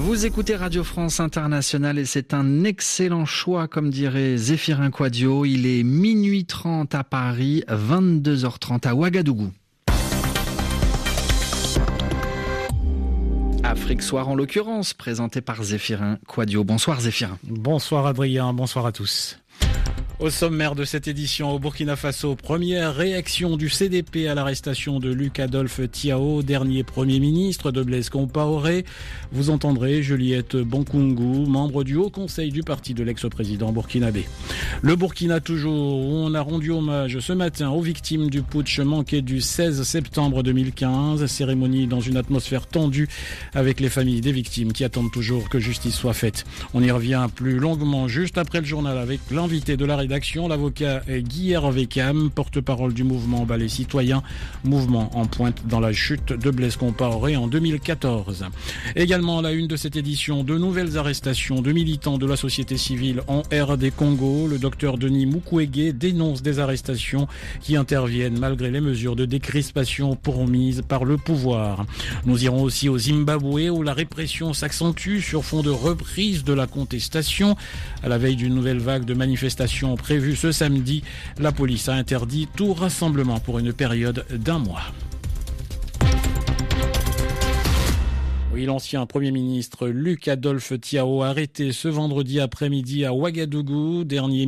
Vous écoutez Radio France Internationale et c'est un excellent choix, comme dirait Zéphirin Quadio. Il est minuit 30 à Paris, 22h30 à Ouagadougou. Afrique Soir en l'occurrence, présenté par Zéphirin Quadio. Bonsoir Zéphirin. Bonsoir Adrien, bonsoir à tous. Au sommaire de cette édition, au Burkina Faso, première réaction du CDP à l'arrestation de Luc Adolphe Tiao, dernier Premier ministre de Blaise Compaoré. Vous entendrez Juliette Bonkungu, membre du Haut Conseil du parti de l'ex-président burkinabé. Le Burkina toujours, où on a rendu hommage ce matin aux victimes du putsch manqué du 16 septembre 2015. Cérémonie dans une atmosphère tendue avec les familles des victimes qui attendent toujours que justice soit faite. On y revient plus longuement juste après le journal avec l'invité de la rédaction, l'avocat Guy Hervé Cam, porte-parole du mouvement Balai Citoyen, mouvement en pointe dans la chute de Blaise Compaoré en 2014. Également à la une de cette édition, de nouvelles arrestations de militants de la société civile en RD Congo. Le docteur Denis Mukwege dénonce des arrestations qui interviennent malgré les mesures de décrispation promises par le pouvoir. Nous irons aussi au Zimbabwe où la répression s'accentue sur fond de reprise de la contestation. À la veille d'une nouvelle vague de manifestations prévue ce samedi, la police a interdit tout rassemblement pour une période d'1 mois. Oui, l'ancien Premier ministre Luc Adolphe Tiao arrêté ce vendredi après-midi à Ouagadougou, dernier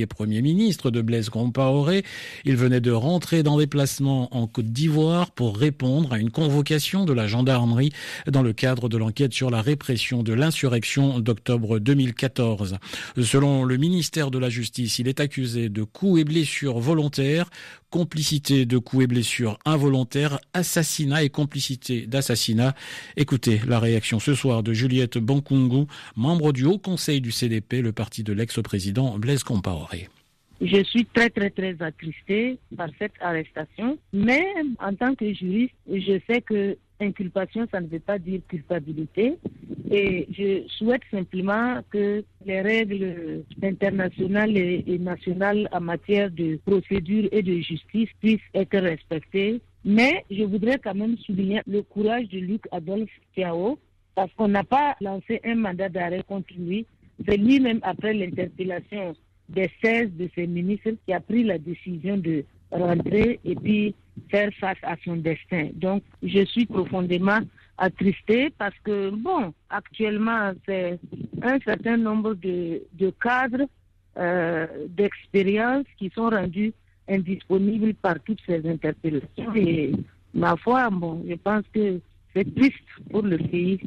Premier ministre de Blaise Compaoré. Il venait de rentrer dans déplacement en Côte d'Ivoire pour répondre à une convocation de la gendarmerie dans le cadre de l'enquête sur la répression de l'insurrection d'octobre 2014. Selon le ministère de la Justice, il est accusé de coups et blessures volontaires, complicité de coups et blessures involontaires, assassinat et complicité d'assassinat. Écoutez la réaction ce soir de Juliette Bonkungu, membre du Haut Conseil du CDP, le parti de l'ex-président Blaise Compaoré. Je suis très attristée par cette arrestation, mais en tant que juriste, je sais que inculpation, ça ne veut pas dire culpabilité. Et je souhaite simplement que les règles internationales et nationales en matière de procédure et de justice puissent être respectées. Mais je voudrais quand même souligner le courage de Luc Adolphe Tiao, parce qu'on n'a pas lancé un mandat d'arrêt contre lui. C'est lui-même, après l'interpellation des 16 de ses ministres, qui a pris la décision de rentrer et puis faire face à son destin. Donc, je suis profondément attristée parce que, actuellement, c'est un certain nombre de cadres d'expérience qui sont rendus indisponibles par toutes ces interpellations. Et ma foi, je pense que c'est triste pour le pays.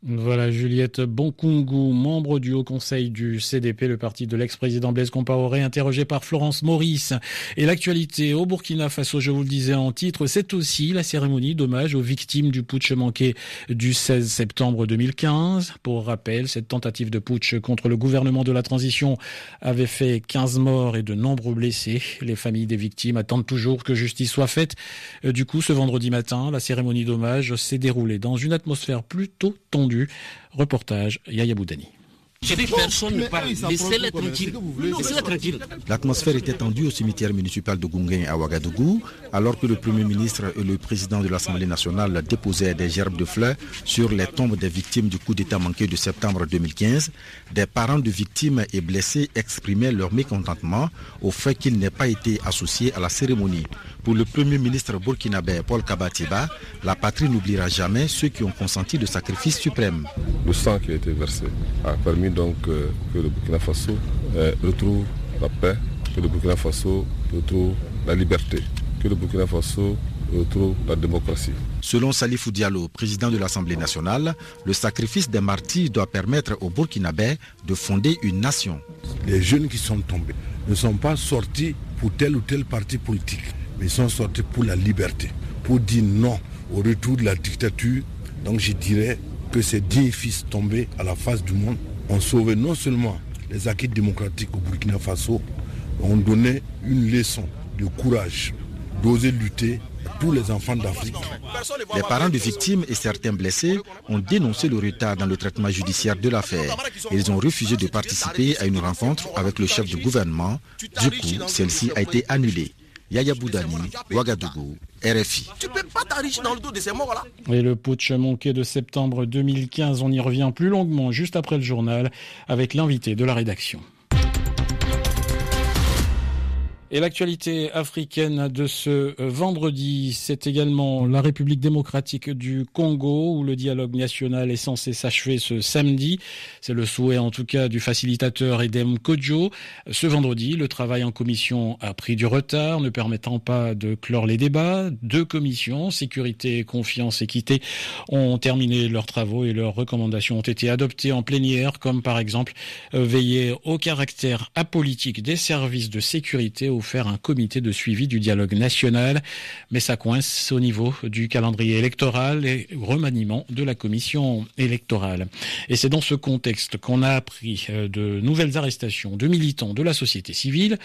Voilà, Juliette Bonkungu, membre du Haut Conseil du CDP, le parti de l'ex-président Blaise Compaoré, interrogé par Florence Maurice. Et l'actualité au Burkina Faso, je vous le disais en titre, c'est aussi la cérémonie d'hommage aux victimes du putsch manqué du 16 septembre 2015. Pour rappel, cette tentative de putsch contre le gouvernement de la transition avait fait 15 morts et de nombreux blessés. Les familles des victimes attendent toujours que justice soit faite. Du coup, ce vendredi matin, la cérémonie d'hommage s'est déroulée dans une atmosphère plutôt tendue. Reportage Yaya Boudani. Personne ne parle. Laissez-les tranquille. L'atmosphère était tendue au cimetière municipal de Gounguen à Ouagadougou, alors que le Premier ministre et le président de l'Assemblée nationale déposaient des gerbes de fleurs sur les tombes des victimes du coup d'État manqué de septembre 2015. Des parents de victimes et blessés exprimaient leur mécontentement au fait qu'ils n'aient pas été associés à la cérémonie. Pour le Premier ministre burkinabé Paul Kabatiba, la patrie n'oubliera jamais ceux qui ont consenti le sacrifice suprême. Le sang qui a été versé a permis donc que le Burkina Faso retrouve la paix, que le Burkina Faso retrouve la liberté, que le Burkina Faso retrouve la démocratie. Selon Salifou Diallo, président de l'Assemblée nationale, le sacrifice des martyrs doit permettre aux Burkinabés de fonder une nation. Les jeunes qui sont tombés ne sont pas sortis pour tel ou tel parti politique, mais ils sont sortis pour la liberté, pour dire non au retour de la dictature. Donc je dirais que ces 10 fils tombés à la face du monde ont sauvé non seulement les acquis démocratiques au Burkina Faso, mais ont donné une leçon de courage, d'oser lutter à tous les enfants d'Afrique. Les parents de victimes et certains blessés ont dénoncé le retard dans le traitement judiciaire de l'affaire. Ils ont refusé de participer à une rencontre avec le chef du gouvernement. Du coup, celle-ci a été annulée. Yaya Boudani, Ouagadougou, RFI. Tu peux pas t'enrichir dans le dos de ces morts-là. Et le putsch manqué de septembre 2015, on y revient plus longuement juste après le journal avec l'invité de la rédaction. Et l'actualité africaine de ce vendredi, c'est également la République démocratique du Congo, où le dialogue national est censé s'achever ce samedi. C'est le souhait en tout cas du facilitateur Edem Kodjo. Ce vendredi, le travail en commission a pris du retard, ne permettant pas de clore les débats. 2 commissions, sécurité, confiance, équité, ont terminé leurs travaux et leurs recommandations ont été adoptées en plénière, comme par exemple veiller au caractère apolitique des services de sécurité ou faire un comité de suivi du dialogue national, mais ça coince au niveau du calendrier électoral et remaniement de la commission électorale. Et c'est dans ce contexte qu'on a appris de nouvelles arrestations de militants de la société civile.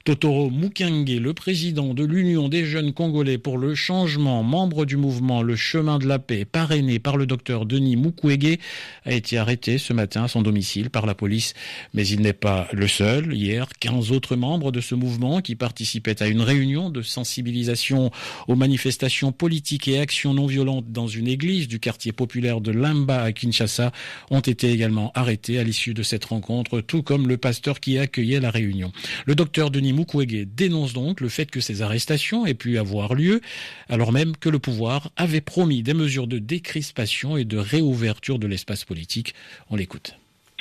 Totoro Mukange, le président de l'Union des jeunes congolais pour le changement, membre du mouvement Le Chemin de la Paix, parrainé par le docteur Denis Mukwege, a été arrêté ce matin à son domicile par la police. Mais il n'est pas le seul. Hier, 15 autres membres de ce mouvement qui participaient à une réunion de sensibilisation aux manifestations politiques et actions non violentes dans une église du quartier populaire de Lamba à Kinshasa ont été également arrêtés à l'issue de cette rencontre, tout comme le pasteur qui accueillait la réunion. Le docteur Denis Mukwege dénonce donc le fait que ces arrestations aient pu avoir lieu, alors même que le pouvoir avait promis des mesures de décrispation et de réouverture de l'espace politique. On l'écoute.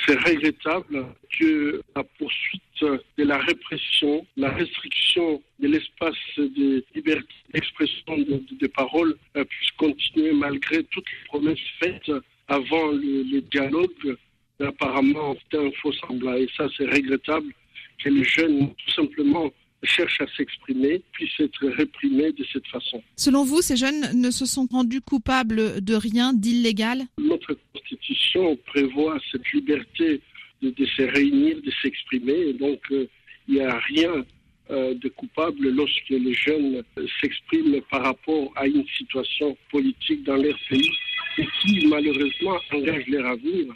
C'est regrettable que la poursuite de la répression, la restriction de l'espace de liberté d'expression de parole puisse continuer malgré toutes les promesses faites avant le dialogue. Apparemment, c'était un faux semblant et ça, c'est regrettable que les jeunes, tout simplement, cherchent à s'exprimer, puissent être réprimés de cette façon. Selon vous, ces jeunes ne se sont rendus coupables de rien d'illégal ? Notre Constitution prévoit cette liberté de se réunir, de s'exprimer, et donc il n'y a rien de coupable lorsque les jeunes s'expriment par rapport à une situation politique dans leur pays et qui malheureusement engage leur avenir.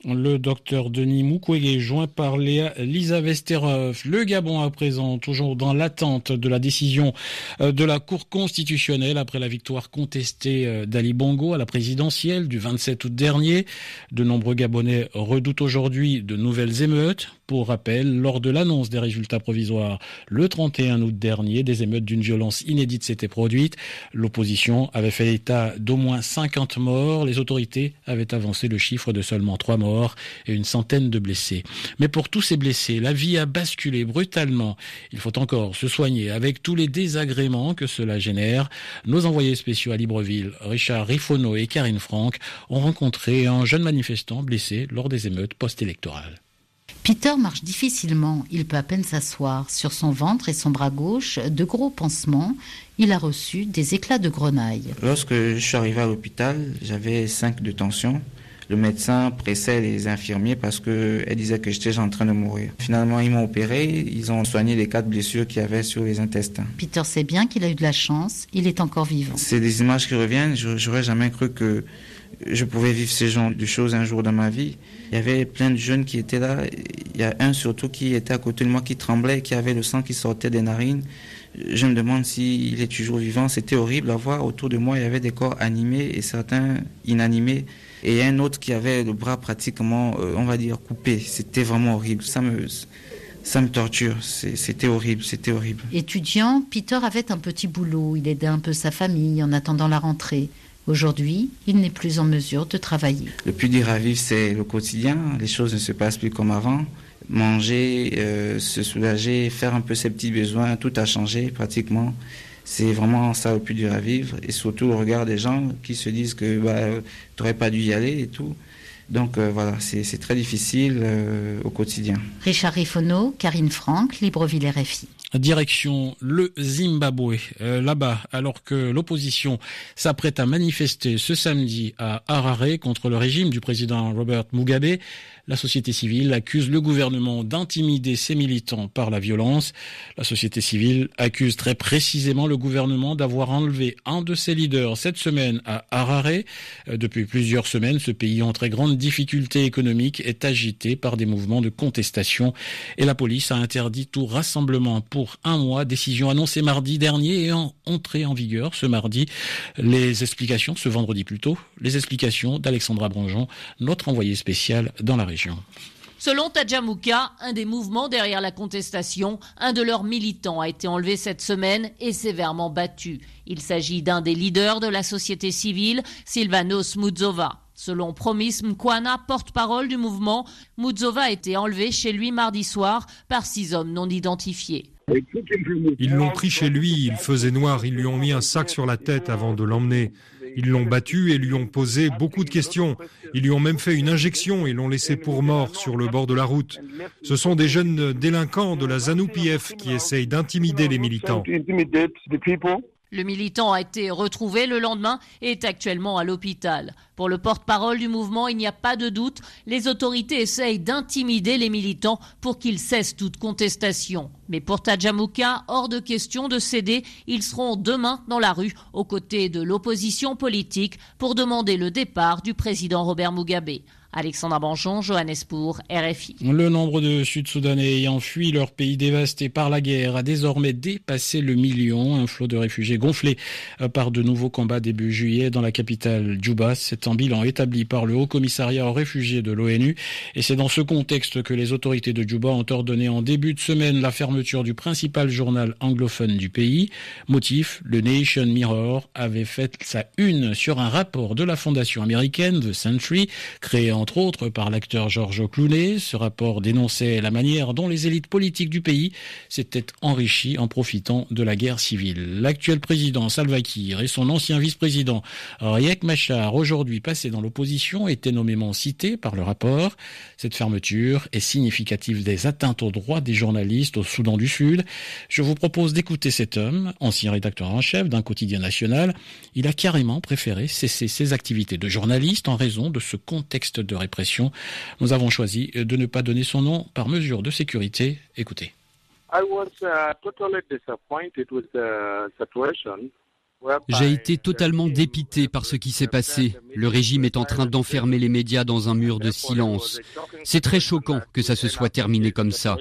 Le docteur Denis Mukwege, joint par Lisa Vesterov. Le Gabon à présent, toujours dans l'attente de la décision de la Cour constitutionnelle après la victoire contestée d'Ali Bongo à la présidentielle du 27 août dernier. De nombreux Gabonais redoutent aujourd'hui de nouvelles émeutes. Pour rappel, lors de l'annonce des résultats provisoires le 31 août dernier, des émeutes d'une violence inédite s'étaient produites. L'opposition avait fait état d'au moins 50 morts. Les autorités avaient avancé le chiffre de seulement 3 morts et une centaine de blessés. Mais pour tous ces blessés, la vie a basculé brutalement. Il faut encore se soigner avec tous les désagréments que cela génère. Nos envoyés spéciaux à Libreville, Richard Rifono et Karine Franck, ont rencontré un jeune manifestant blessé lors des émeutes post-électorales. Peter marche difficilement, il peut à peine s'asseoir. Sur son ventre et son bras gauche, de gros pansements. Il a reçu des éclats de grenaille. Lorsque je suis arrivé à l'hôpital, j'avais 5 de tension. Le médecin pressait les infirmiers parce qu'elle disait que j'étais en train de mourir. Finalement, ils m'ont opéré, ils ont soigné les 4 blessures qu'il y avait sur les intestins. Peter sait bien qu'il a eu de la chance, il est encore vivant. C'est des images qui reviennent, j'aurais jamais cru que je pouvais vivre ces genre de choses un jour dans ma vie. Il y avait plein de jeunes qui étaient là, il y a un surtout qui était à côté de moi qui tremblait, qui avait le sang qui sortait des narines. Je me demande s'il est toujours vivant, c'était horrible à voir. Autour de moi, il y avait des corps animés et certains inanimés. Et un autre qui avait le bras pratiquement, on va dire, coupé. C'était vraiment horrible. Ça me torture. C'était horrible, c'était horrible. Étudiant, Peter avait un petit boulot. Il aidait un peu sa famille en attendant la rentrée. Aujourd'hui, il n'est plus en mesure de travailler. Le plus dur à vivre, c'est le quotidien. Les choses ne se passent plus comme avant. Manger, se soulager, faire un peu ses petits besoins, tout a changé pratiquement. C'est vraiment ça le plus dur à vivre. Et surtout le regard des gens qui se disent que tu n'aurais pas dû y aller et tout. Donc voilà, c'est très difficile au quotidien. Richard Rifono, Karine Franck, Libreville RFI. Direction le Zimbabwe, là-bas, alors que l'opposition s'apprête à manifester ce samedi à Harare contre le régime du président Robert Mugabe, la société civile accuse le gouvernement d'intimider ses militants par la violence. La société civile accuse très précisément le gouvernement d'avoir enlevé un de ses leaders cette semaine à Harare. Depuis plusieurs semaines, ce pays en très grande difficulté économique est agité par des mouvements de contestation et la police a interdit tout rassemblement pour pour 1 mois. Décision annoncée mardi dernier et entrée en vigueur ce mardi. Ce vendredi plutôt. Les explications d'Alexandra Branjon, notre envoyée spéciale dans la région. Selon Tadjamouka, un des mouvements derrière la contestation, un de leurs militants a été enlevé cette semaine et sévèrement battu. Il s'agit d'un des leaders de la société civile, Silvanos Mudzova. Selon Promis Mkwana, porte-parole du mouvement, Mudzova a été enlevé chez lui mardi soir par 6 hommes non identifiés. Ils l'ont pris chez lui, il faisait noir, ils lui ont mis un sac sur la tête avant de l'emmener. Ils l'ont battu et lui ont posé beaucoup de questions. Ils lui ont même fait une injection et l'ont laissé pour mort sur le bord de la route. Ce sont des jeunes délinquants de la ZANU-PF qui essayent d'intimider les militants. Le militant a été retrouvé le lendemain et est actuellement à l'hôpital. Pour le porte-parole du mouvement, il n'y a pas de doute, les autorités essayent d'intimider les militants pour qu'ils cessent toute contestation. Mais pour Tadjamouka, hors de question de céder, ils seront demain dans la rue aux côtés de l'opposition politique pour demander le départ du président Robert Mugabe. Alexandra Branjon, Johannesburg, RFI. Le nombre de Sud-Soudanais ayant fui leur pays dévasté par la guerre a désormais dépassé le million. Un flot de réfugiés gonflé par de nouveaux combats début juillet dans la capitale Djouba. C'est un bilan établi par le Haut Commissariat aux réfugiés de l'ONU. Et c'est dans ce contexte que les autorités de Djouba ont ordonné en début de semaine la fermeture du principal journal anglophone du pays. Motif, le Nation Mirror avait fait sa une sur un rapport de la fondation américaine The Century, créé entre autres par l'acteur George Clooney. Ce rapport dénonçait la manière dont les élites politiques du pays s'étaient enrichies en profitant de la guerre civile. L'actuel président Salva Kiir et son ancien vice-président Riek Machar, aujourd'hui passés dans l'opposition, étaient nommément cités par le rapport. Cette fermeture est significative des atteintes aux droits des journalistes au Soudan du Sud. Je vous propose d'écouter cet homme, ancien rédacteur en chef d'un quotidien national. Il a carrément préféré cesser ses activités de journaliste en raison de ce contexte de répression. Nous avons choisi de ne pas donner son nom par mesure de sécurité. Écoutez. J'ai été totalement dépité par ce qui s'est passé. Le régime est en train d'enfermer les médias dans un mur de silence. C'est très choquant que ça se soit terminé comme ça.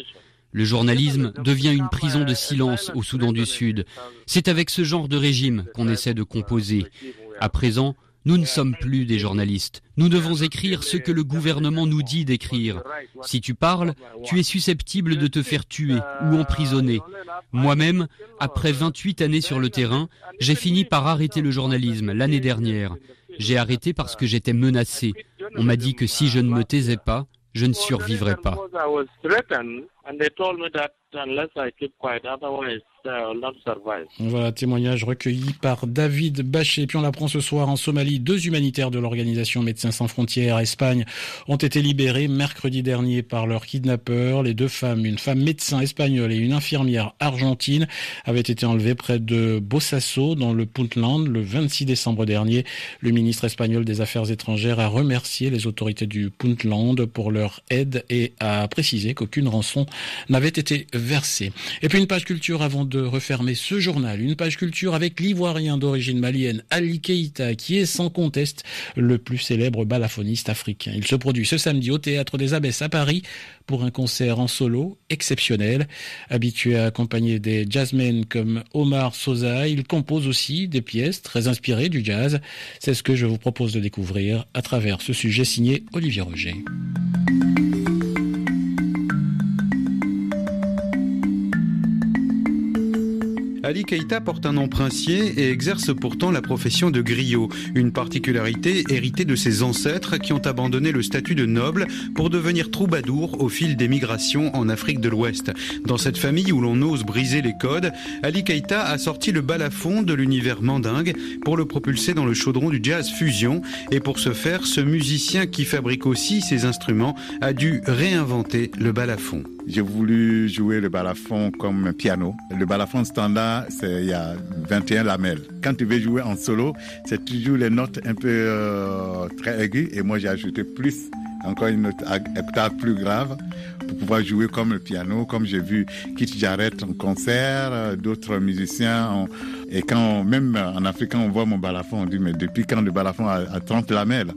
Le journalisme devient une prison de silence au Soudan du Sud. C'est avec ce genre de régime qu'on essaie de composer. À présent, nous ne sommes plus des journalistes. Nous devons écrire ce que le gouvernement nous dit d'écrire. Si tu parles, tu es susceptible de te faire tuer ou emprisonner. Moi-même, après 28 années sur le terrain, j'ai fini par arrêter le journalisme l'année dernière. J'ai arrêté parce que j'étais menacé. On m'a dit que si je ne me taisais pas, je ne survivrais pas. Voilà, témoignage recueilli par David Bachet. Puis on l'apprend ce soir en Somalie, 2 humanitaires de l'organisation Médecins sans frontières Espagne ont été libérés mercredi dernier par leurs kidnappeurs. Les 2 femmes, une femme médecin espagnole et une infirmière argentine, avaient été enlevées près de Bosaso dans le Puntland le 26 décembre dernier. Le ministre espagnol des Affaires étrangères a remercié les autorités du Puntland pour leur aide et a précisé qu'aucune rançon n'avait été versée. Et puis une page culture avant de refermer ce journal. Une page culture avec l'Ivoirien d'origine malienne Ali Keïta, qui est sans conteste le plus célèbre balafoniste africain. Il se produit ce samedi au Théâtre des Abbesses à Paris pour un concert en solo exceptionnel. Habitué à accompagner des jazzmen comme Omar Sosa, il compose aussi des pièces très inspirées du jazz. C'est ce que je vous propose de découvrir à travers ce sujet signé Olivier Roger. Ali Keïta porte un nom princier et exerce pourtant la profession de griot, une particularité héritée de ses ancêtres qui ont abandonné le statut de noble pour devenir troubadour au fil des migrations en Afrique de l'Ouest. Dans cette famille où l'on ose briser les codes, Ali Keïta a sorti le balafon de l'univers mandingue pour le propulser dans le chaudron du jazz fusion, et pour ce faire, ce musicien qui fabrique aussi ses instruments a dû réinventer le balafon. J'ai voulu jouer le balafon comme un piano. Le balafon standard, il y a 21 lamelles. Quand tu veux jouer en solo, c'est toujours les notes un peu très aiguës. Et moi, j'ai ajouté encore une octave plus grave pour pouvoir jouer comme le piano, comme j'ai vu Keith Jarrett en concert, d'autres musiciens. Et même en Afrique, quand on voit mon balafon, on dit, mais depuis quand le balafon a 30 lamelles?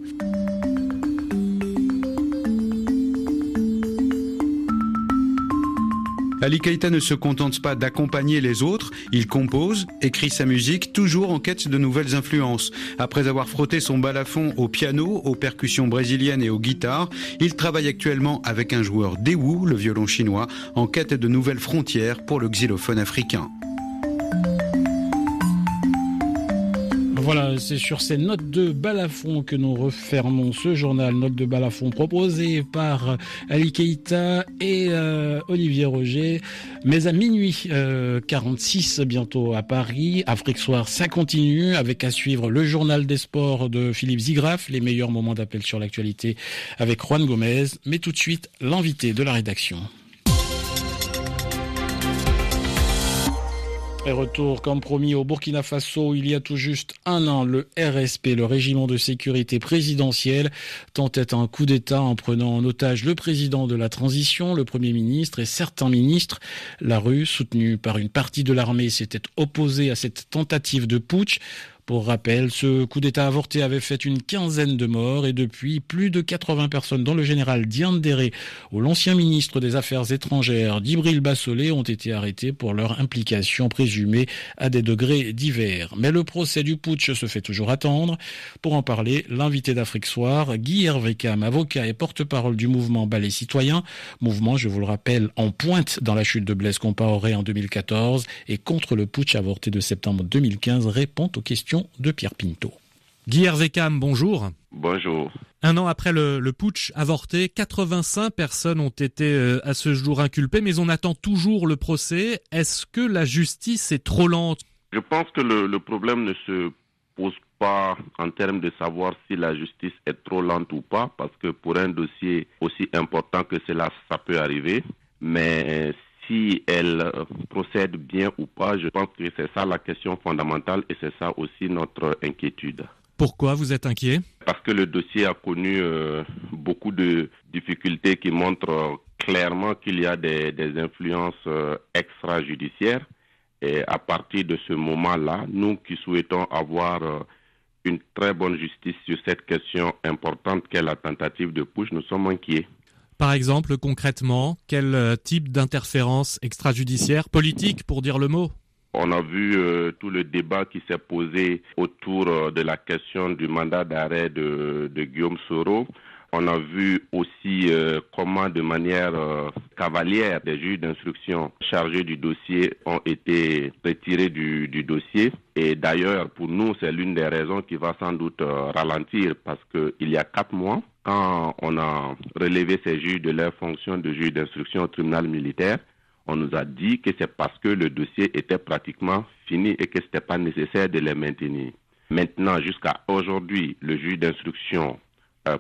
Ali Keïta ne se contente pas d'accompagner les autres, il compose, écrit sa musique, toujours en quête de nouvelles influences. Après avoir frotté son balafon au piano, aux percussions brésiliennes et aux guitares, il travaille actuellement avec un joueur Daewoo, le violon chinois, en quête de nouvelles frontières pour le xylophone africain. Voilà, c'est sur ces notes de balafon que nous refermons ce journal. Notes de balafon proposées par Ali Keïta et Olivier Roger. Mais à minuit 46 bientôt à Paris, Afrique Soir, ça continue avec à suivre le journal des sports de Philippe Zigraf, les meilleurs moments d'appel sur l'actualité avec Juan Gomez. Mais tout de suite, l'invité de la rédaction. Et retour, comme promis, au Burkina Faso, il y a tout juste un an, le RSP, le régiment de sécurité présidentielle, tentait un coup d'État en prenant en otage le président de la transition, le Premier ministre et certains ministres. La rue, soutenue par une partie de l'armée, s'était opposée à cette tentative de putsch. Pour rappel, ce coup d'État avorté avait fait une quinzaine de morts et depuis, plus de 80 personnes, dont le général Diandéré ou l'ancien ministre des Affaires étrangères Djibril Bassolé, ont été arrêtés pour leur implication présumée à des degrés divers. Mais le procès du putsch se fait toujours attendre. Pour en parler, l'invité d'Afrique Soir, Guy Hervé-Cam, avocat et porte-parole du mouvement Balai Citoyen. Mouvement, je vous le rappelle, en pointe dans la chute de Blaise Compaoré en 2014 et contre le putsch avorté de septembre 2015, répond aux questions de Pierre Pinto. Guy Hervé-Cam, bonjour. Bonjour. Un an après le putsch avorté, 85 personnes ont été à ce jour inculpées, mais on attend toujours le procès. Est-ce que la justice est trop lente ? Je pense que le problème ne se pose pas en termes de savoir si la justice est trop lente ou pas, parce que pour un dossier aussi important que cela, ça peut arriver. Mais si elle procède bien ou pas, je pense que c'est ça la question fondamentale et c'est ça aussi notre inquiétude. Pourquoi vous êtes inquiet ? Parce que le dossier a connu beaucoup de difficultés qui montrent clairement qu'il y a des influences extrajudiciaires. Et à partir de ce moment-là, nous qui souhaitons avoir une très bonne justice sur cette question importante qu'est la tentative de putsch, nous sommes inquiets. Par exemple, concrètement, quel type d'interférence extrajudiciaire, politique pour dire le mot ? On a vu tout le débat qui s'est posé autour de la question du mandat d'arrêt de Guillaume Soro. On a vu aussi comment de manière cavalière des juges d'instruction chargés du dossier ont été retirés du dossier. Et d'ailleurs, pour nous, c'est l'une des raisons qui va sans doute ralentir parce qu'il y a 4 mois, quand on a relevé ces juges de leur fonction de juge d'instruction au tribunal militaire, on nous a dit que c'est parce que le dossier était pratiquement fini et que ce n'était pas nécessaire de les maintenir. Maintenant, jusqu'à aujourd'hui, le juge d'instruction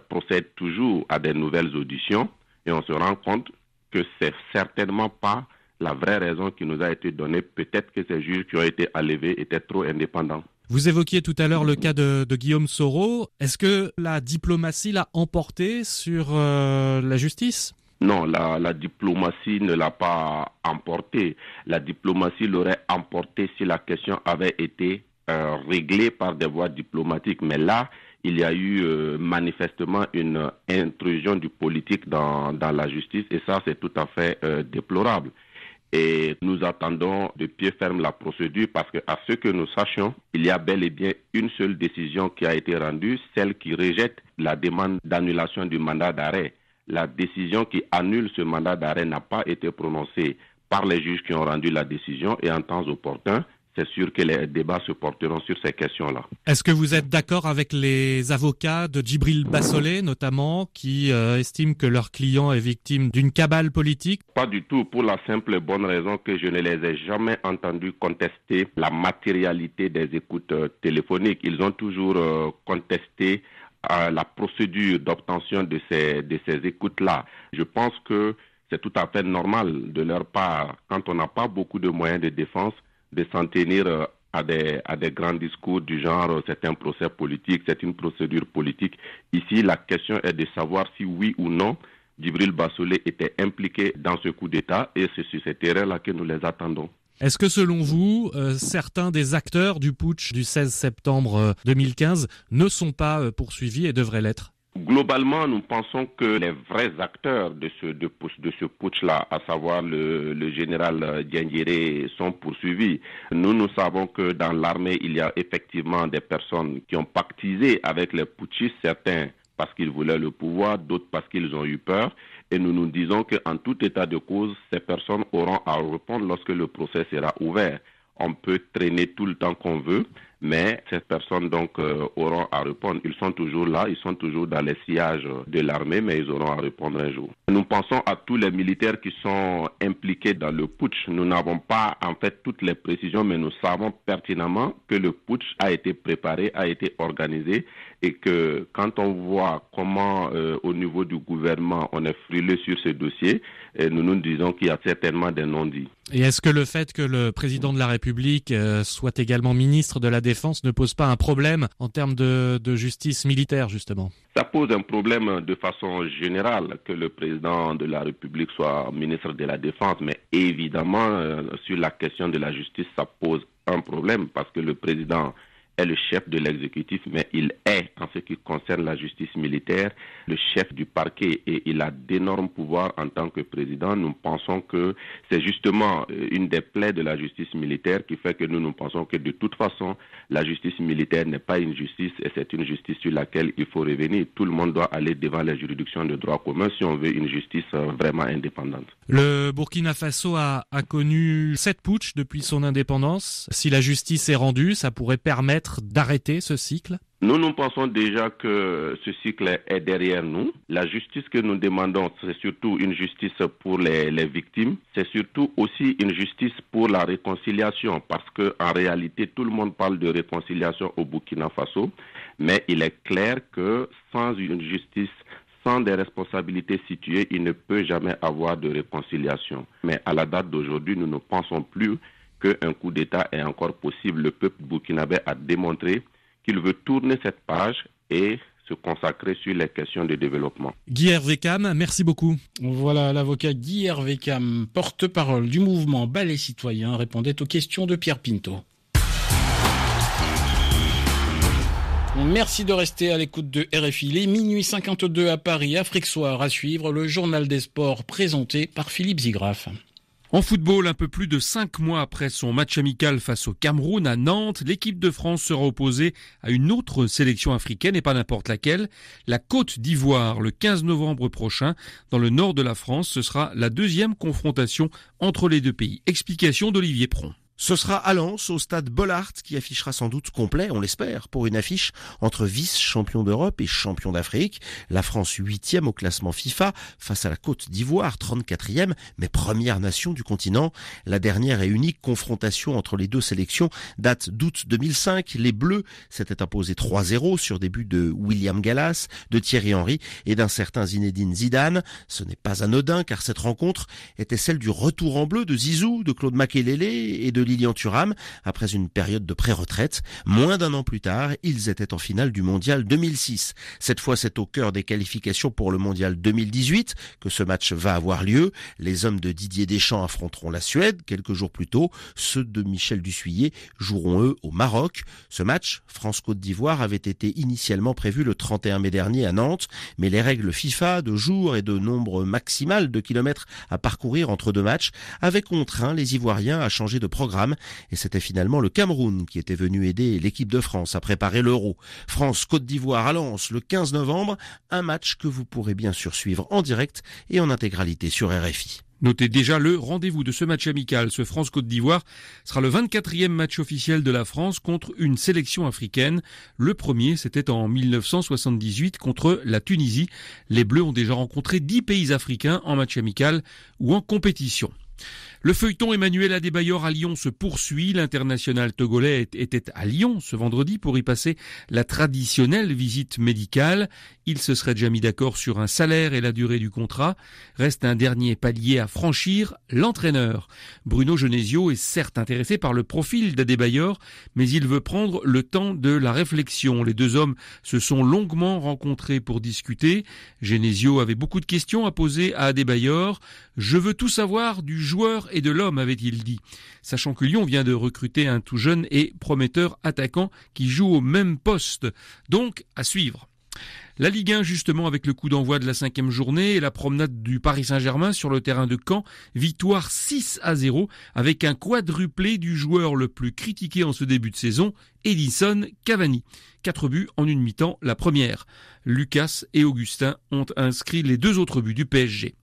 procède toujours à des nouvelles auditions et on se rend compte que c'est certainement pas la vraie raison qui nous a été donnée. Peut-être que ces juges qui ont été enlevés étaient trop indépendants. Vous évoquiez tout à l'heure le cas de Guillaume Soro. Est-ce que la diplomatie l'a emporté sur la justice ? Non, la diplomatie ne l'a pas emporté. La diplomatie l'aurait emporté si la question avait été réglée par des voies diplomatiques. Mais là, il y a eu manifestement une intrusion du politique dans la justice et ça, c'est tout à fait déplorable. Et nous attendons de pied ferme la procédure parce qu'à ce que nous sachions, il y a bel et bien une seule décision qui a été rendue, celle qui rejette la demande d'annulation du mandat d'arrêt. La décision qui annule ce mandat d'arrêt n'a pas été prononcée par les juges qui ont rendu la décision et en temps opportun, c'est sûr que les débats se porteront sur ces questions-là. Est-ce que vous êtes d'accord avec les avocats de Djibril Bassolé, notamment, qui estiment que leur client est victime d'une cabale politique ? Pas du tout, pour la simple et bonne raison que je ne les ai jamais entendus contester la matérialité des écoutes téléphoniques. Ils ont toujours contesté la procédure d'obtention de ces écoutes-là. Je pense que c'est tout à fait normal de leur part, quand on n'a pas beaucoup de moyens de défense, de s'en tenir à des grands discours du genre c'est un procès politique, c'est une procédure politique. Ici, la question est de savoir si oui ou non Djibril Bassolé était impliqué dans ce coup d'État et c'est sur cette erreur-là que nous les attendons. Est-ce que selon vous, certains des acteurs du putsch du 16 septembre 2015 ne sont pas poursuivis et devraient l'être ? Globalement, nous pensons que les vrais acteurs de ce putsch-là, à savoir le général Diendéré, sont poursuivis. Nous savons que dans l'armée, il y a effectivement des personnes qui ont pactisé avec les putschistes, certains parce qu'ils voulaient le pouvoir, d'autres parce qu'ils ont eu peur. Et nous disons qu'en tout état de cause, ces personnes auront à répondre lorsque le procès sera ouvert. On peut traîner tout le temps qu'on veut, mais ces personnes auront à répondre. Ils sont toujours là, ils sont toujours dans les sillages de l'armée, mais ils auront à répondre un jour. Nous pensons à tous les militaires qui sont impliqués dans le putsch. Nous n'avons pas en fait toutes les précisions, mais nous savons pertinemment que le putsch a été préparé, a été organisé, et que quand on voit comment au niveau du gouvernement on est frileux sur ce dossier, nous disons qu'il y a certainement des non-dits. Et est-ce que le fait que le président de la République soit également ministre de la Défense ne pose pas un problème en termes de justice militaire, justement ? Ça pose un problème de façon générale que le président de la République soit ministre de la Défense, mais évidemment, sur la question de la justice, ça pose un problème parce que le président est le chef de l'exécutif, mais il est, en ce qui concerne la justice militaire, le chef du parquet et il a d'énormes pouvoirs en tant que président. Nous pensons que c'est justement une des plaies de la justice militaire qui fait que nous pensons que de toute façon, la justice militaire n'est pas une justice et c'est une justice sur laquelle il faut revenir. Tout le monde doit aller devant les juridictions de droit commun si on veut une justice vraiment indépendante. Le Burkina Faso a connu 7 putschs depuis son indépendance. Si la justice est rendue, ça pourrait permettre d'arrêter ce cycle ? Nous pensons déjà que ce cycle est derrière nous. La justice que nous demandons, c'est surtout une justice pour les victimes. C'est surtout aussi une justice pour la réconciliation parce qu'en réalité, tout le monde parle de réconciliation au Burkina Faso. Mais il est clair que sans une justice, sans des responsabilités situées, il ne peut jamais avoir de réconciliation. Mais à la date d'aujourd'hui, nous ne pensons plus qu'un coup d'État est encore possible. Le peuple burkinabé a démontré qu'il veut tourner cette page et se consacrer sur les questions de développement. Guy Hervé Cam, merci beaucoup. Voilà, l'avocat Guy Hervé Cam, porte-parole du mouvement Balai Citoyen, répondait aux questions de Pierre Pinto. Merci de rester à l'écoute de RFI. Il est minuit 52 à Paris, Afrique Soir à suivre, le journal des sports présenté par Philippe Zigraf. En football, un peu plus de 5 mois après son match amical face au Cameroun à Nantes, l'équipe de France sera opposée à une autre sélection africaine et pas n'importe laquelle, la Côte d'Ivoire, le 15 novembre prochain. Dans le nord de la France, ce sera la deuxième confrontation entre les deux pays. Explication d'Olivier Pron. Ce sera à Lens, au stade Bollaert, qui affichera sans doute complet, on l'espère, pour une affiche entre vice-champion d'Europe et champion d'Afrique. La France 8e au classement FIFA, face à la Côte d'Ivoire, 34e, mais première nation du continent. La dernière et unique confrontation entre les deux sélections date d'août 2005. Les Bleus s'étaient imposés 3-0 sur des buts de William Gallas, de Thierry Henry et d'un certain Zinedine Zidane. Ce n'est pas anodin, car cette rencontre était celle du retour en bleu de Zizou, de Claude Makelele et de Lilian Thuram, après une période de pré-retraite. Moins d'un an plus tard, ils étaient en finale du Mondial 2006. Cette fois, c'est au cœur des qualifications pour le Mondial 2018 que ce match va avoir lieu. Les hommes de Didier Deschamps affronteront la Suède quelques jours plus tôt. Ceux de Michel Dussuyer joueront eux au Maroc. Ce match, France-Côte d'Ivoire, avait été initialement prévu le 31 mai dernier à Nantes, mais les règles FIFA de jour et de nombre maximal de kilomètres à parcourir entre deux matchs avaient contraint les Ivoiriens à changer de programme. Et c'était finalement le Cameroun qui était venu aider l'équipe de France à préparer l'Euro. France-Côte d'Ivoire à Lens le 15 novembre, un match que vous pourrez bien sûr suivre en direct et en intégralité sur RFI. Notez déjà le rendez-vous de ce match amical. Ce France-Côte d'Ivoire sera le 24e match officiel de la France contre une sélection africaine. Le premier, c'était en 1978 contre la Tunisie. Les Bleus ont déjà rencontré 10 pays africains en match amical ou en compétition. Le feuilleton Emmanuel Adebayor à Lyon se poursuit. L'international togolais était à Lyon ce vendredi pour y passer la traditionnelle visite médicale. Il se serait déjà mis d'accord sur un salaire et la durée du contrat. Reste un dernier palier à franchir, l'entraîneur. Bruno Genesio est certes intéressé par le profil d'Adebayor, mais il veut prendre le temps de la réflexion. Les deux hommes se sont longuement rencontrés pour discuter. Genesio avait beaucoup de questions à poser à Adebayor. « Je veux tout savoir du joueur et de l'homme », avait-il dit. Sachant que Lyon vient de recruter un tout jeune et prometteur attaquant qui joue au même poste. Donc, à suivre. La Ligue 1 justement avec le coup d'envoi de la 5e journée et la promenade du Paris Saint-Germain sur le terrain de Caen. Victoire 6-0 avec un quadruplé du joueur le plus critiqué en ce début de saison, Edinson Cavani. 4 buts en une mi-temps, la première. Lucas et Augustin ont inscrit les 2 autres buts du PSG.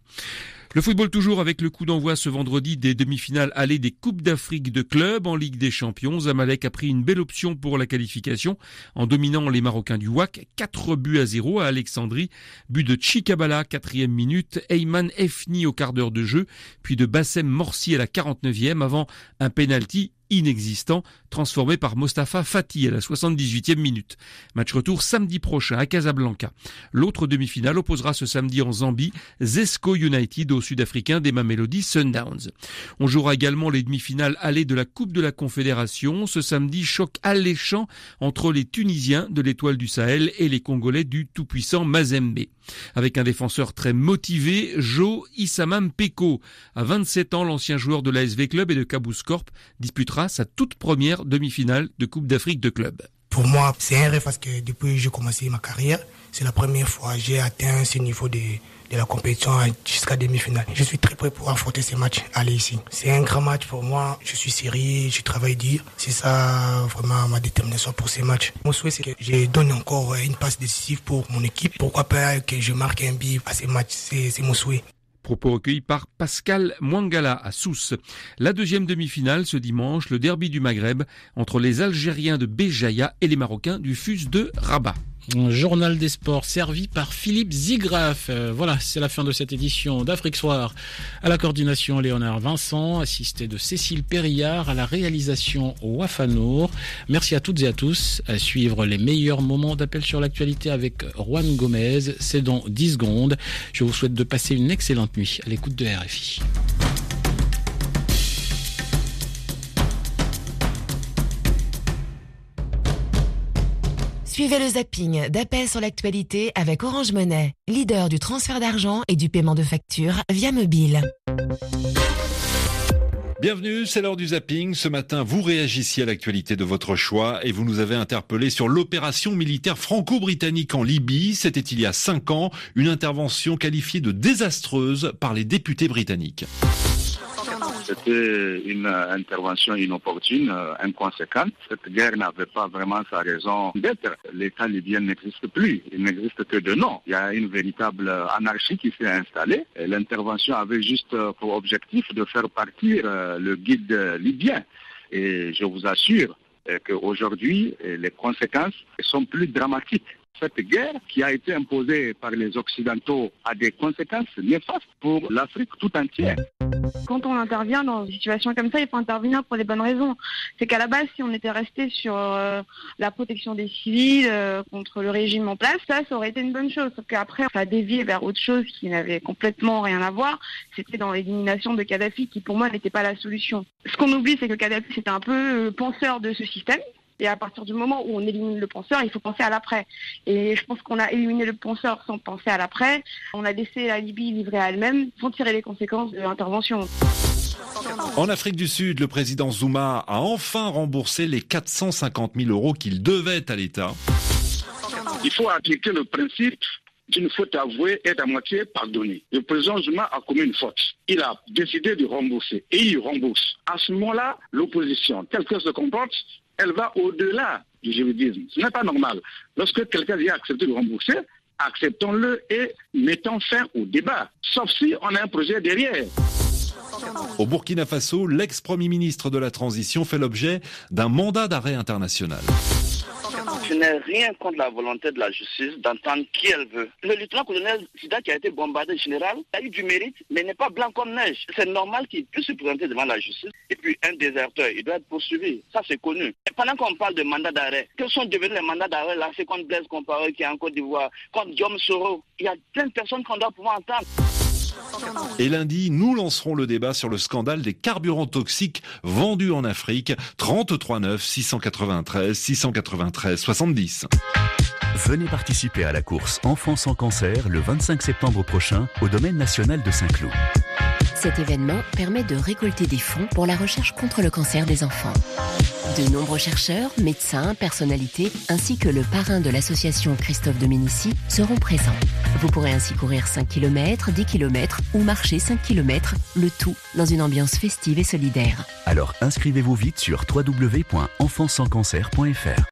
Le football toujours avec le coup d'envoi ce vendredi des demi-finales allées des Coupes d'Afrique de clubs en Ligue des Champions. Zamalek a pris une belle option pour la qualification en dominant les Marocains du WAC. 4-0 à Alexandrie. But de Chikabala, 4e minute. Eyman Efni au quart d'heure de jeu. Puis de Bassem Morsi à la 49e avant un penalty inexistant, transformé par Mostafa Fati à la 78e minute. Match retour samedi prochain à Casablanca. L'autre demi-finale opposera ce samedi en Zambie Zesco United au sud-africain des Mamelodi Sundowns. On jouera également les demi-finales allées de la Coupe de la Confédération. Ce samedi, choc alléchant entre les Tunisiens de l'Étoile du Sahel et les Congolais du tout-puissant Mazembe. Avec un défenseur très motivé, Jo Issamam Peko. À 27 ans, l'ancien joueur de l'ASV Club et de Cabus Corp disputera sa toute première demi-finale de Coupe d'Afrique de club. Pour moi, c'est un rêve parce que depuis que j'ai commencé ma carrière, c'est la première fois que j'ai atteint ce niveau de la compétition jusqu'à demi-finale. Je suis très prêt pour affronter ces matchs, aller ici. C'est un grand match pour moi, je suis sérieux, je travaille dur. C'est ça vraiment ma détermination pour ces matchs. Mon souhait, c'est que je donne encore une passe décisive pour mon équipe. Pourquoi pas que je marque un but à ces matchs, c'est mon souhait. Propos recueillis par Pascal Mwangala à Sousse. La deuxième demi-finale ce dimanche, le derby du Maghreb entre les Algériens de Béjaïa et les Marocains du FUS de Rabat. Un journal des sports servi par Philippe Zigraf. Voilà, c'est la fin de cette édition d'Afrique Soir. À la coordination, Léonard Vincent, assisté de Cécile Périllard, à la réalisation Wafanour. Merci à toutes et à tous. À suivre les meilleurs moments d'appel sur l'actualité avec Juan Gomez. C'est dans 10 secondes. Je vous souhaite de passer une excellente nuit à l'écoute de RFI. Suivez le zapping d'appel sur l'actualité avec Orange Money, leader du transfert d'argent et du paiement de factures via mobile. Bienvenue, c'est l'heure du zapping. Ce matin, vous réagissiez à l'actualité de votre choix et vous nous avez interpellé sur l'opération militaire franco-britannique en Libye. C'était il y a 5 ans, une intervention qualifiée de désastreuse par les députés britanniques. C'était une intervention inopportune, inconséquente. Cette guerre n'avait pas vraiment sa raison d'être. L'État libyen n'existe plus. Il n'existe que de nom. Il y a une véritable anarchie qui s'est installée. Et l'intervention avait juste pour objectif de faire partir le guide libyen. Et je vous assure qu'aujourd'hui, les conséquences sont plus dramatiques. Cette guerre qui a été imposée par les Occidentaux a des conséquences néfastes pour l'Afrique tout entière. Quand on intervient dans une situation comme ça, il faut intervenir pour les bonnes raisons. C'est qu'à la base, si on était resté sur la protection des civils contre le régime en place, ça aurait été une bonne chose. Sauf qu'après, ça a dévié vers autre chose qui n'avait complètement rien à voir. C'était dans l'élimination de Kadhafi qui, pour moi, n'était pas la solution. Ce qu'on oublie, c'est que Kadhafi, c'était un peu le penseur de ce système. Et à partir du moment où on élimine le penseur, il faut penser à l'après. Et je pense qu'on a éliminé le penseur sans penser à l'après. On a laissé la Libye livrée à elle-même sans tirer les conséquences de l'intervention. En Afrique du Sud, le président Zuma a enfin remboursé les 450 000 € qu'il devait à l'État. Il faut appliquer le principe d'une faute avouée est à moitié pardonnée. Le président Zuma a commis une faute. Il a décidé de rembourser et il rembourse. À ce moment-là, l'opposition, telle qu'elle se comporte, elle va au-delà du juridisme. Ce n'est pas normal. Lorsque quelqu'un vient accepter de rembourser, acceptons-le et mettons fin au débat. Sauf si on a un projet derrière. Au Burkina Faso, l'ex-premier ministre de la Transition fait l'objet d'un mandat d'arrêt international. Je n'ai rien contre la volonté de la justice d'entendre qui elle veut. Le lieutenant-colonel Sida qui a été bombardé général a eu du mérite, mais n'est pas blanc comme neige. C'est normal qu'il puisse se présenter devant la justice. Et puis un déserteur, il doit être poursuivi. Ça, c'est connu. Et pendant qu'on parle de mandat d'arrêt, quels sont devenus les mandats d'arrêt là? C'est contre Blaise Compaoré qui est en Côte d'Ivoire, contre Guillaume Soro. Il y a plein de personnes qu'on doit pouvoir entendre. Et lundi, nous lancerons le débat sur le scandale des carburants toxiques vendus en Afrique. 33 9 693 693 70. Venez participer à la course Enfants sans cancer le 25 septembre prochain au domaine national de Saint-Cloud. Cet événement permet de récolter des fonds pour la recherche contre le cancer des enfants. De nombreux chercheurs, médecins, personnalités, ainsi que le parrain de l'association Christophe Dominici seront présents. Vous pourrez ainsi courir 5 km, 10 km ou marcher 5 km, le tout dans une ambiance festive et solidaire. Alors inscrivez-vous vite sur www.enfantsanscancer.fr.